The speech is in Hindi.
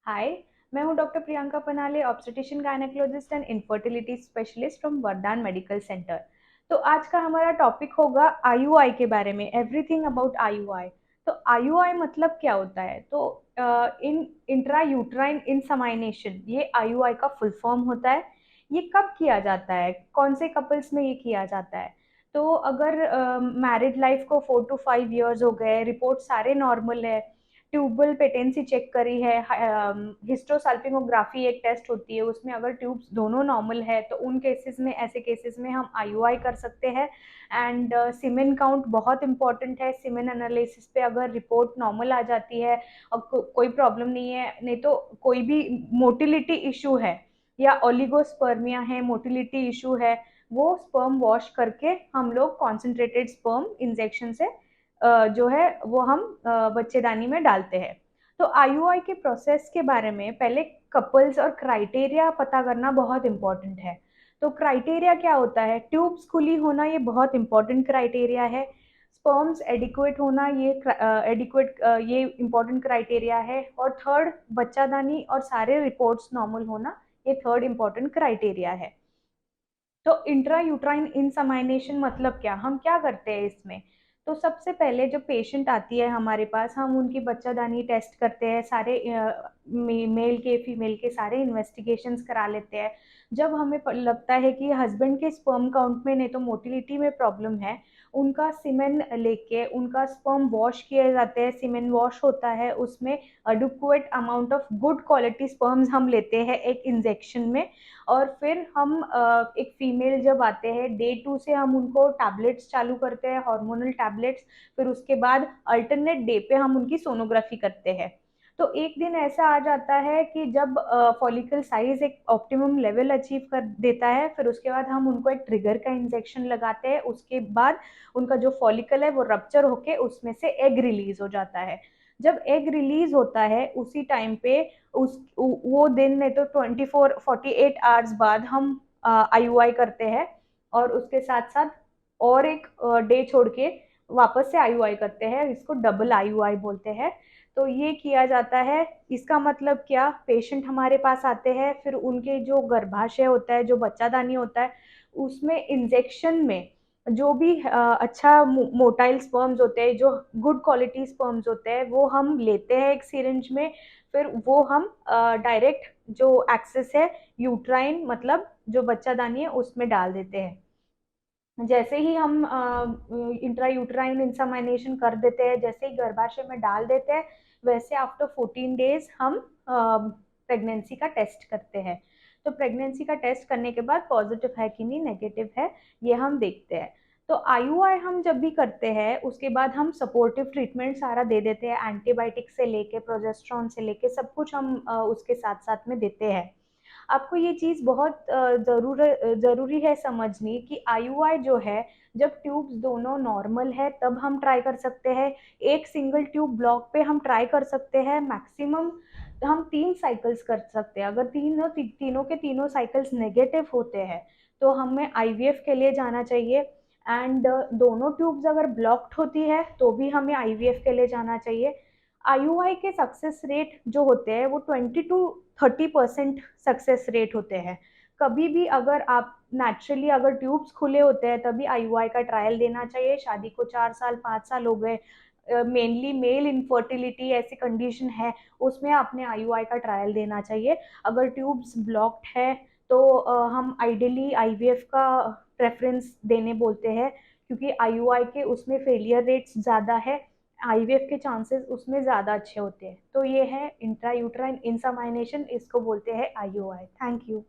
हाय। मैं हूं doctor Priyanka Panale, obstetrician gynaecologist and infertility specialist from Vardan medical centre. तो आज का हमारा टॉपिक होगा आईयूआई के बारे में, एवरीथिंग अबाउट आईयूआई। तो आईयूआई मतलब क्या होता है? तो इन इंट्रा यूट्राइन इंसमाइनेशन, ये आईयूआई का फुल फॉर्म होता है। ये कब किया जाता है, कौन से कपल्स में ये किया जाता है? तो अगर मैरिड लाइफ को 4 to 5 years हो गए, रिपोर्ट सारे नॉर्मल है, ट्यूबल पेटेंसी चेक करी है, हिस्ट्रोसाल्पिंगोग्राफी एक टेस्ट होती है, उसमें अगर ट्यूब्स दोनों नॉर्मल है तो उन केसेस में, ऐसे केसेस में हम आईयूआई कर सकते हैं। एंड सीमेन काउंट बहुत इंपॉर्टेंट है। सीमेन एनालिसिस पे अगर रिपोर्ट नॉर्मल आ जाती है और कोई प्रॉब्लम नहीं है, नहीं तो कोई भी मोटिलिटी इशू है या ओलिगोस्पर्मिया है, मोटिलिटी इशू है, वो स्पर्म वॉश करके हम लोग कॉन्सेंट्रेटेड स्पर्म इंजेक्शन से जो है वो हम बच्चेदानी में डालते हैं। तो आईयूआई के प्रोसेस के बारे में पहले कपल्स और क्राइटेरिया पता करना बहुत इंपॉर्टेंट है। तो क्राइटेरिया क्या होता है? ट्यूब्स खुली होना, ये बहुत इंपॉर्टेंट क्राइटेरिया है। स्पर्म्स एडिक्वेट होना, ये इंपॉर्टेंट क्राइटेरिया है। और थर्ड, बच्चादानी और सारे रिपोर्ट्स नॉर्मल होना, ये थर्ड इंपॉर्टेंट क्राइटेरिया है। तो इंट्रा यूट्राइन इंसमाइनेशन मतलब क्या, हम क्या करते हैं इसमें? तो सबसे पहले जो पेशेंट आती है हमारे पास, हम उनकी बच्चादानी टेस्ट करते हैं, सारे मेल के फीमेल के सारे इन्वेस्टिगेशंस करा लेते हैं। जब हमें लगता है कि हस्बैंड के स्पर्म काउंट में नहीं तो मोटिलिटी में प्रॉब्लम है, उनका सीमेन लेके उनका स्पर्म वॉश किए जाते हैं। सीमेन वॉश होता है, उसमें adequate amount of good quality sperms हम लेते हैं एक इंजेक्शन में। और फिर हम एक फीमेल जब आते हैं, डे 2 से हम उनको टैबलेट्स चालू करते हैं, हार्मोनल टैबलेट्स। फिर उसके बाद अल्टरनेट डे पे हम उनकी सोनोग्राफी करते हैं। तो एक दिन ऐसा आ जाता है कि जब फॉलिकल साइज एक ऑप्टिमम लेवल अचीव कर देता है, फिर उसके बाद हम उनको एक ट्रिगर का इंजेक्शन लगाते हैं। उसके बाद उनका जो फॉलिकल है वो रप्चर होके उसमें से एग रिलीज हो जाता है। जब एग रिलीज होता है उसी टाइम पे, उस वो दिन नहीं तो 24 48 आवर्स बाद हम आईयूआई करते हैं। और उसके साथ साथ और एक डे छोड़ के वापस से आईयूआई करते हैं, इसको डबल आईयूआई बोलते हैं। तो ये किया जाता है। इसका मतलब क्या, पेशेंट हमारे पास आते हैं, फिर उनके जो गर्भाशय होता है, जो बच्चादानी होता है, उसमें इंजेक्शन में जो भी अच्छा मोटाइल स्पर्म्स होते हैं, जो गुड क्वालिटी स्पर्म्स होते हैं, वो हम लेते हैं एक सिरिंज में। फिर वो हम डायरेक्ट जो एक्सेस है यूट्राइन, मतलब जो बच्चादानी है, उसमें डाल देते हैं। जैसे ही हम इंट्रा यूट्राइन इंसेमिनेशन कर देते हैं, जैसे ही गर्भाशय में डाल देते हैं, वैसे आफ्टर 14 डेज हम प्रेगनेंसी का टेस्ट करते हैं। तो प्रेगनेंसी का टेस्ट करने के बाद पॉजिटिव है कि नहीं, नेगेटिव है, ये हम देखते हैं। तो आईयूआई हम जब भी करते हैं, उसके बाद हम सपोर्टिव ट्रीटमेंट सारा दे देते हैं, एंटीबायोटिक से लेके प्रोजेस्ट्रॉन से लेके सब कुछ हम उसके साथ साथ में देते हैं। आपको ये चीज़ बहुत ज़रूरी है समझनी कि आईयूआई जो है, जब ट्यूब्स दोनों नॉर्मल है तब हम ट्राई कर सकते हैं। एक सिंगल ट्यूब ब्लॉक पे हम ट्राई कर सकते हैं, मैक्सिमम हम 3 साइकिल्स कर सकते हैं। अगर तीनों के तीनों साइकिल्स नेगेटिव होते हैं तो हमें आईवीएफ के लिए जाना चाहिए। एंड दोनों ट्यूब्स अगर ब्लॉक्ड होती है तो भी हमें आईवीएफ के लिए जाना चाहिए। आईयूआई के सक्सेस रेट जो होते हैं वो 20 to 30% सक्सेस रेट होते हैं। कभी भी अगर आप नेचुरली, अगर ट्यूब्स खुले होते हैं तभी आईयूआई का ट्रायल देना चाहिए। शादी को 4 साल 5 साल हो गए, मेनली मेल इनफर्टिलिटी ऐसी कंडीशन है, उसमें आपने आईयूआई का ट्रायल देना चाहिए। अगर ट्यूब्स ब्लॉक्ड है तो हम आइडियली आईवीएफ का प्रेफरेंस देने बोलते हैं, क्योंकि आईयूआई के उसमें फेलियर रेट्स ज़्यादा है, आईवीएफ के चांसेस उसमें ज़्यादा अच्छे होते हैं। तो ये है इंट्रा यूट्राइन इंसेमिनेशन, इसको बोलते हैं आईयूआई। Thank you.